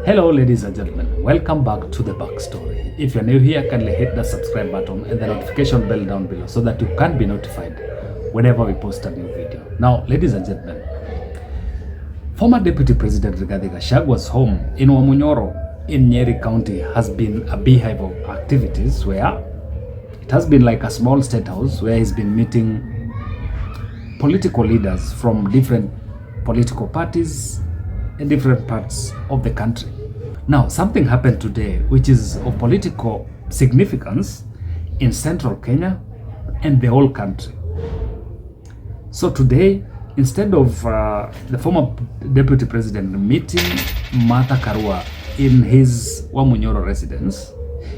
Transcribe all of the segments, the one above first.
Hello ladies and gentlemen, welcome back to the backstory. If you're new here, kindly hit the subscribe button and the notification bell down below so that you can be notified whenever we post a new video. Now, ladies and gentlemen, former Deputy President Rigathi-Gachagua's home in Wamunyoro in Nyeri County has been a beehive of activities where it has been like a small state house where he's been meeting political leaders from different political parties in different parts of the country. Now, something happened today which is of political significance in central Kenya and the whole country. So today, instead of the former deputy president meeting Martha Karua in his Wamunyoro residence,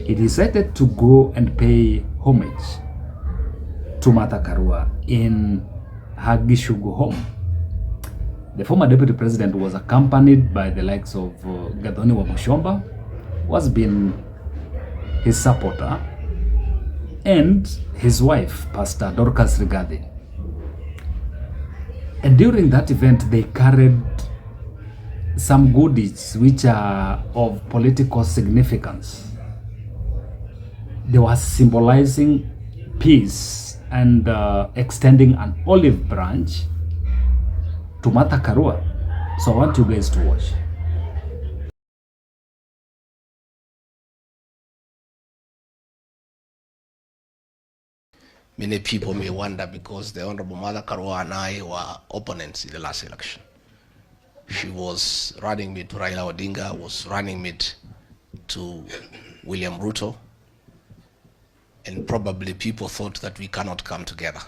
he decided to go and pay homage to Martha Karua in her Gishugu home. The former deputy president was accompanied by the likes of Gathoni Wamushomba, who has been his supporter, and his wife, Pastor Dorcas Rigathi. And during that event, they carried some goodies which are of political significance. They were symbolizing peace and extending an olive branch to Martha Karua. So I want you guys to watch. Many people may wonder because the Honorable Martha Karua and I were opponents in the last election. She was running mate to Raila Odinga, was running mate to William Ruto, and probably people thought that we cannot come together.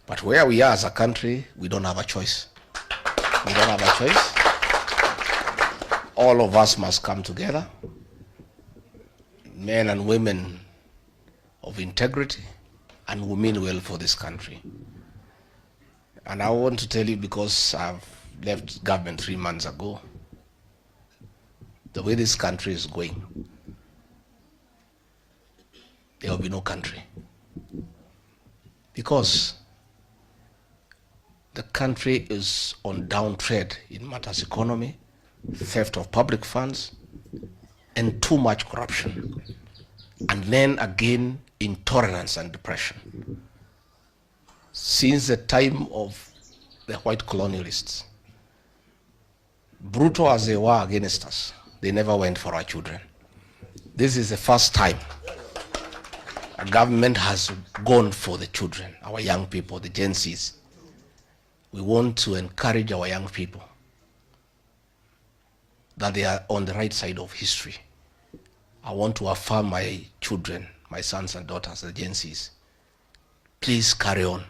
But where we are as a country, we don't have a choice. We don't have a choice. All of us must come together, men and women of integrity, and who mean well for this country. And I want to tell you, because I've left government 3 months ago, the way this country is going, there will be no country. Because the country is on downtrend in matters economy, theft of public funds, and too much corruption. And then again, intolerance and depression. Since the time of the white colonialists, brutal as they were against us, they never went for our children. This is the first time a government has gone for the children, our young people, the Gen Zs. We want to encourage our young people that they are on the right side of history. I want to affirm my children, my sons and daughters, the Gen Zs. Please carry on.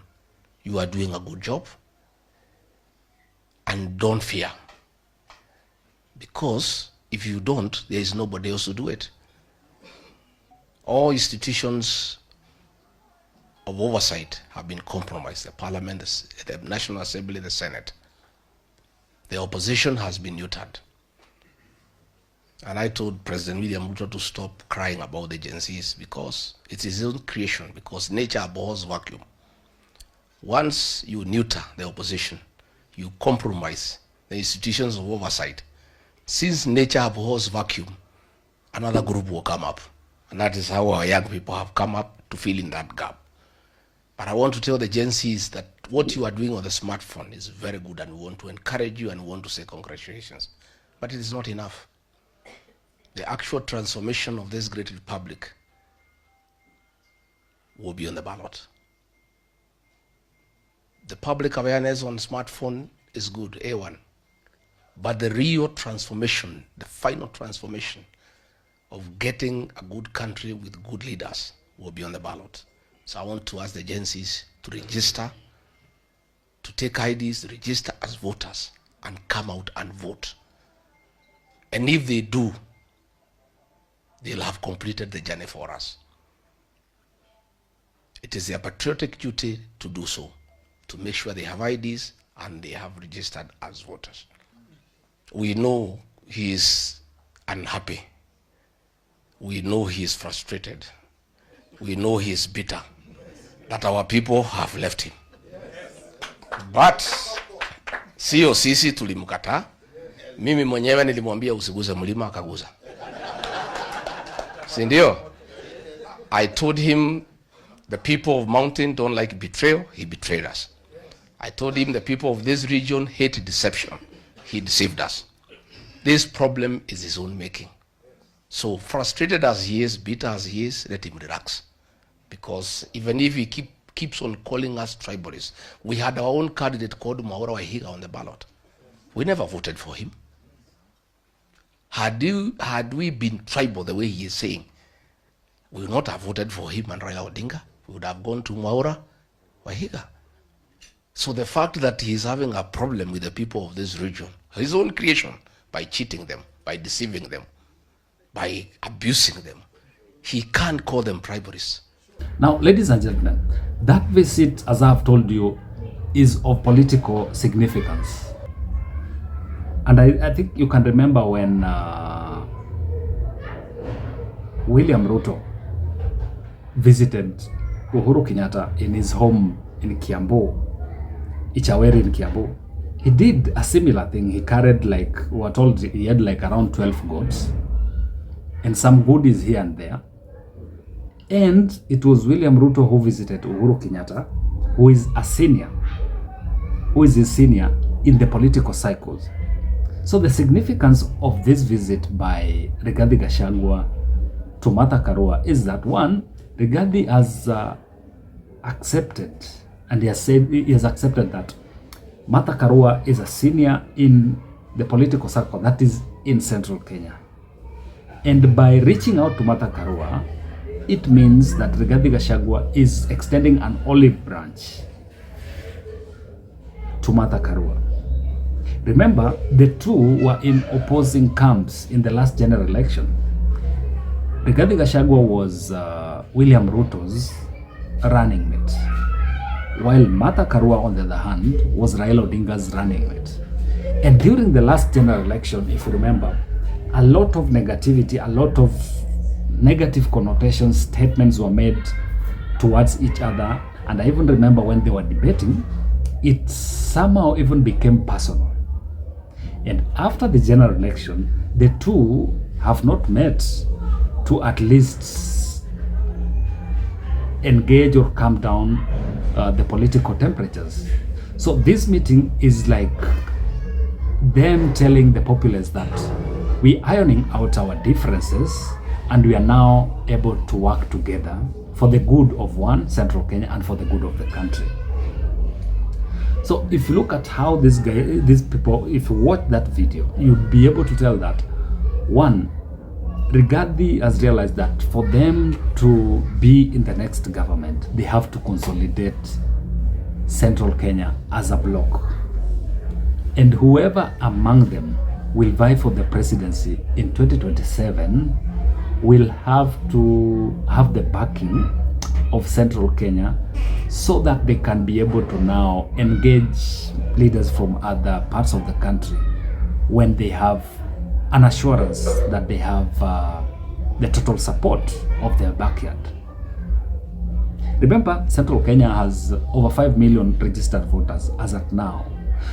You are doing a good job. And don't fear. Because if you don't, there is nobody else to do it. All institutions of oversight have been compromised. The Parliament, the National Assembly, the Senate. The opposition has been neutered. And I told President William Ruto to stop crying about the Gen Zs because it's his own creation, because nature abhors vacuum. Once you neuter the opposition, you compromise the institutions of oversight. Since nature abhors vacuum, another group will come up. And that is how our young people have come up to fill in that gap. But I want to tell the Gen Zs that what you are doing on the smartphone is very good, and we want to encourage you and we want to say congratulations. But it is not enough. The actual transformation of this great republic will be on the ballot. The public awareness on smartphone is good, A1. But the real transformation, the final transformation of getting a good country with good leaders will be on the ballot. So I want to ask the agencies to register, to take IDs, register as voters, and come out and vote. And if they do, they'll have completed the journey for us. It is their patriotic duty to do so, to make sure they have IDs and they have registered as voters. We know he is unhappy. We know he is frustrated. We know he is bitter that our people have left him. But sio sisi tulimkataa, Mimi mwenyewe nilimwambia usiguze mlima, akaguza. Si ndio? I told him the people of mountain don't like betrayal. He betrayed us. I told him the people of this region hate deception. He deceived us. This problem is his own making. So frustrated as he is, bitter as he is, let him relax. Because even if he keeps on calling us tribalists, we had our own candidate called Mwaura Wahiga on the ballot. We never voted for him. Had we been tribal the way he is saying, we would not have voted for him and Raila Odinga. We would have gone to Mwaura Wahiga. So the fact that he is having a problem with the people of this region, his own creation, by cheating them, by deceiving them, by abusing them, he can't call them tribalists. Now, ladies and gentlemen, that visit, as I've told you, is of political significance. And I think you can remember when William Ruto visited Uhuru Kenyatta in his home in Kiambu, Ichaweri in Kiambu. He did a similar thing. He carried, like, we were told he had like around 12 goats and some goodies here and there. And it was William Ruto who visited Uhuru Kenyatta, who is his senior in the political cycles. So the significance of this visit by Rigathi Gachagua to Martha Karua is that, one, Rigathi has accepted, and he has accepted that Martha Karua is a senior in the political circle, that is in central Kenya. And by reaching out to Martha Karua, it means that Rigathi Gachagua is extending an olive branch to Martha Karua. Remember, the two were in opposing camps in the last general election. Rigathi Gachagua was William Ruto's running mate, while Martha Karua, on the other hand, was Raila Odinga's running mate. And during the last general election, if you remember, a lot of negativity, a lot of negative connotations, statements were made towards each other. And I even remember when they were debating, it somehow even became personal. And after the general election, the two have not met to at least engage or calm down the political temperatures. So this meeting is like them telling the populace that we ironing out our differences and we are now able to work together for the good of one, Central Kenya, and for the good of the country. So if you look at how these people, if you watch that video, you'd be able to tell that, one, Rigathi has realized that for them to be in the next government, they have to consolidate Central Kenya as a bloc. And whoever among them will vie for the presidency in 2027 will have to have the backing of Central Kenya so that they can be able to now engage leaders from other parts of the country when they have an assurance that they have the total support of their backyard. Remember, Central Kenya has over 5 million registered voters as at now.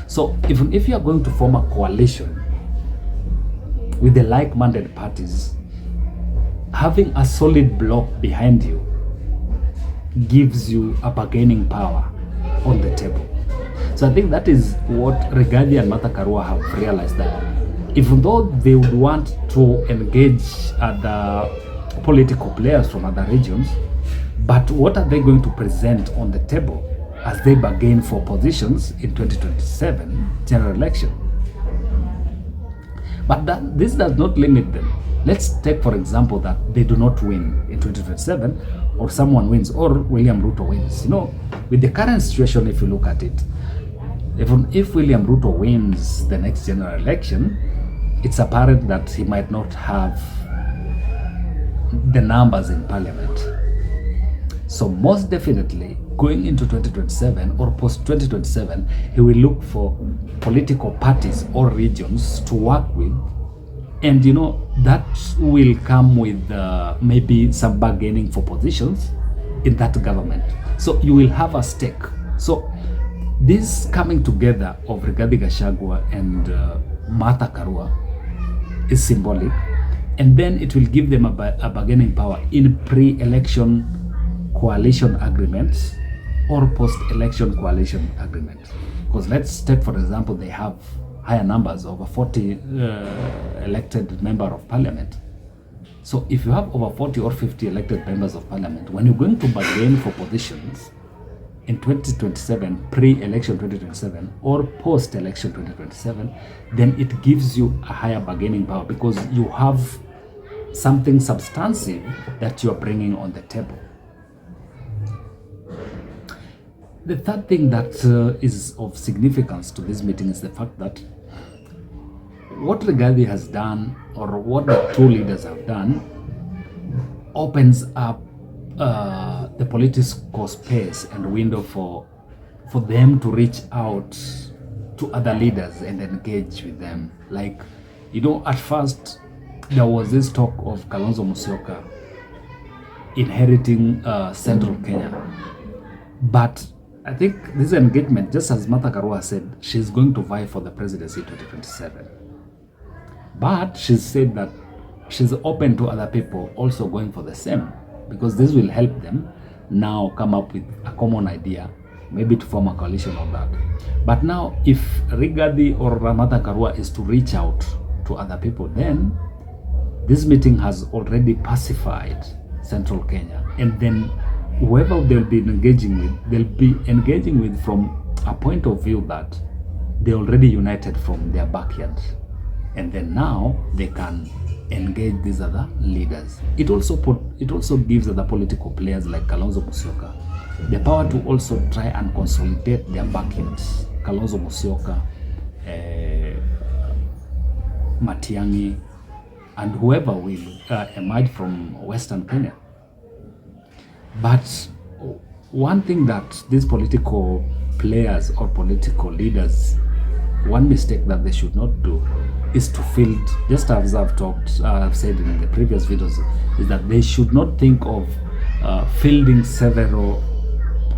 So even if you are going to form a coalition with the like-minded parties, having a solid bloc behind you gives you a bargaining power on the table. So I think that is what Rigathi and Martha Karua have realized, that even though they would want to engage other political players from other regions, but what are they going to present on the table as they bargain for positions in 2027 general election? But this does not limit them. Let's take, for example, that they do not win in 2027, or someone wins, or William Ruto wins. You know, with the current situation, if you look at it, even if William Ruto wins the next general election, it's apparent that he might not have the numbers in parliament. So most definitely, going into 2027 or post-2027, he will look for political parties or regions to work with. And you know, that will come with maybe some bargaining for positions in that government. So you will have a stake. So this coming together of Rigathi-Gachagua and Martha Karua is symbolic, and then it will give them a bargaining power in pre-election coalition agreements or post-election coalition agreements. Because let's take, for example, they have higher numbers, over 40 elected member of parliament. So if you have over 40 or 50 elected members of parliament, when you're going to bargain for positions in 2027, pre-election 2027 or post-election 2027, then it gives you a higher bargaining power because you have something substantive that you're bringing on the table. The third thing that is of significance to this meeting is the fact that what Rigathi has done, or what the two leaders have done, opens up the political space and window for them to reach out to other leaders and engage with them. Like, you know, at first there was this talk of Kalonzo Musyoka inheriting Central Kenya, but I think this engagement, just as Martha Karua said, she's going to vie for the presidency 2027. But she said that she's open to other people also going for the same, because this will help them now come up with a common idea, maybe to form a coalition on that. But now, if Rigathi or Martha Karua is to reach out to other people, then this meeting has already pacified Central Kenya, and then whoever they'll be engaging with from a point of view that they already united from their backyard, and then now they can engage these other leaders. It also gives other political players like Kalonzo Musyoka the power to also try and consolidate their backyards. Kalonzo Musyoka, Matiang'i, and whoever will emerge from Western Kenya. But one thing that these political players or political leaders, one mistake that they should not do is to field, just as I've said in the previous videos, is that they should not think of fielding several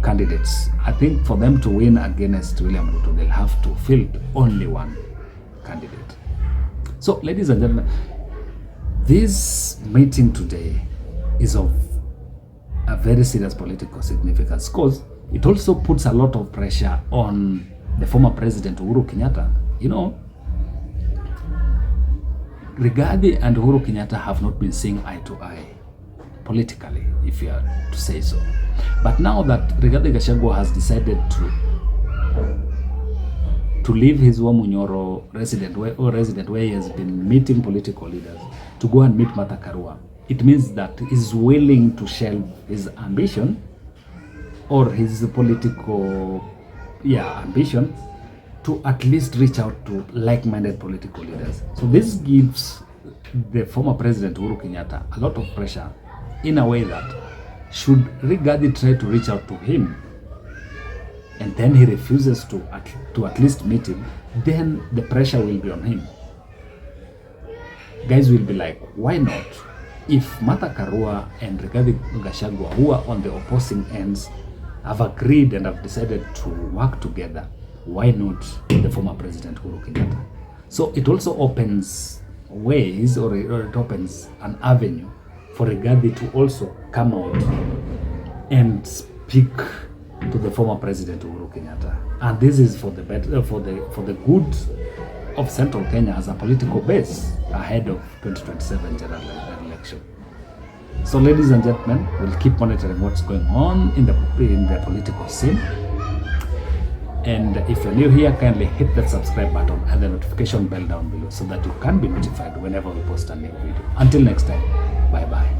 candidates. I think for them to win against William Ruto, they'll have to field only one candidate. So, ladies and gentlemen, this meeting today is of a very serious political significance, because it also puts a lot of pressure on the former president Uhuru Kenyatta. You know, Rigathi and Uhuru Kenyatta have not been seeing eye to eye politically, if you are to say so. But now that Rigathi-Gachagua has decided to leave his Wamunyoro resident where he has been meeting political leaders, to go and meet Martha Karua, it means that he's willing to shelve his ambition, or his political ambition, to at least reach out to like-minded political leaders. So this gives the former president Uhuru Kenyatta a lot of pressure, in a way that should Rigathi try to reach out to him and then he refuses to at least meet him, then the pressure will be on him. Guys will be like, why not? If Martha Karua and Rigathi-Gachagua, who are on the opposing ends, have agreed and have decided to work together, why not the former president Uhuru Kenyatta? So it also opens ways, or it opens an avenue for Rigathi to also come out and speak to the former president Uhuru Kenyatta. And this is for the better, for the good of Central Kenya as a political base ahead of 2027 general election. So, ladies and gentlemen, we'll keep monitoring what's going on in the political scene. And if you're new here, kindly hit that subscribe button and the notification bell down below so that you can be notified whenever we post a new video. Until next time, bye bye.